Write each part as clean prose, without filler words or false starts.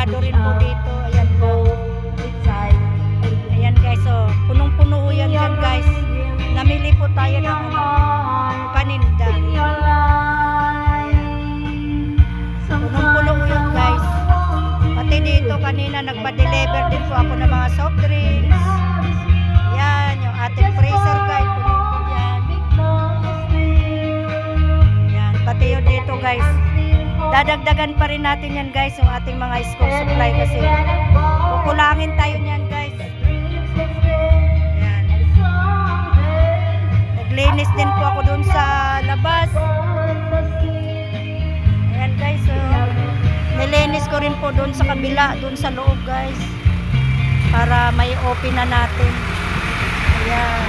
abogado rin po dito. Ayan po. Ayan guys, so punong-puno yan dyan guys. Namili po tayo ng paninda. Punong-puno yan guys. Pati dito kanina nagpa-deliver din po ako ng mga soft drinks. Yan, yung ating freezer guys. Puno po yan. Yan, pati yun dito guys. Dadagdagan pa rin natin yan guys, yung ating mga school supply kasi kukulangin tayo niyan guys. Yan. Naglinis din po ako dun sa labas. Ayan guys, so nilinis ko rin po dun sa kabila, dun sa loob guys, para may open na natin. Ayan.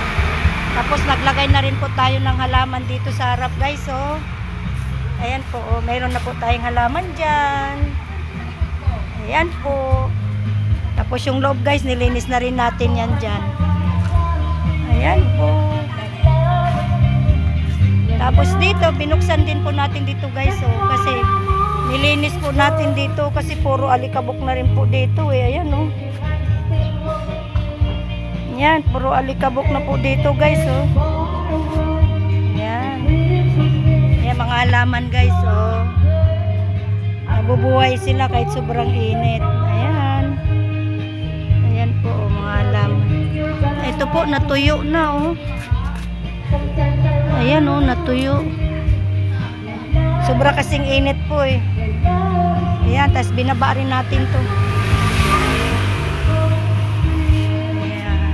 Tapos naglagay na rin po tayo ng halaman dito sa harap guys, so ayan po, oh, mayroon na po tayong halaman dyan. Ayan po. Tapos yung loob guys, nilinis na rin natin yan dyan. Ayan po. Tapos dito, binuksan din po natin dito guys, oh, kasi nilinis po natin dito kasi puro alikabok na rin po dito eh. Ayan oh. Ayan, puro alikabok na po dito guys oh. Mga halaman guys, oh. Nabubuhay sila kahit sobrang init. Ayan. Ayan po, oh, mga halaman. Ito po, natuyo na, oh. Ayan, oh, natuyo. Sobra kasing init po, eh. Ayan, tapos binaba rin natin to. Ayan.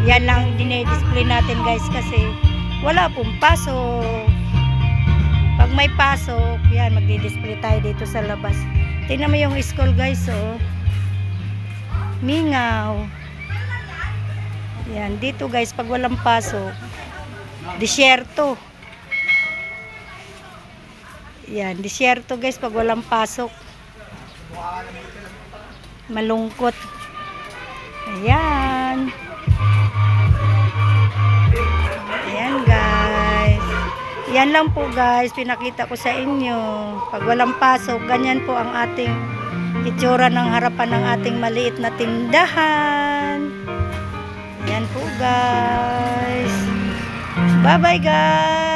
Yan lang dinidisplay natin guys kasi wala pong pasok. Pag may pasok, yan, magdi-display tayo dito sa labas. Tingnan mo yung school guys, oh. Mingaw. Yan, dito guys, pag walang pasok, disyerto. Yan, disyerto guys, pag walang pasok. Malungkot. Ayan. Ayan guys. Yan lang po guys, pinakita ko sa inyo. Pag walang pasok, ganyan po ang ating itsura ng harapan ng ating maliit na tindahan. Yan po guys. Bye bye guys.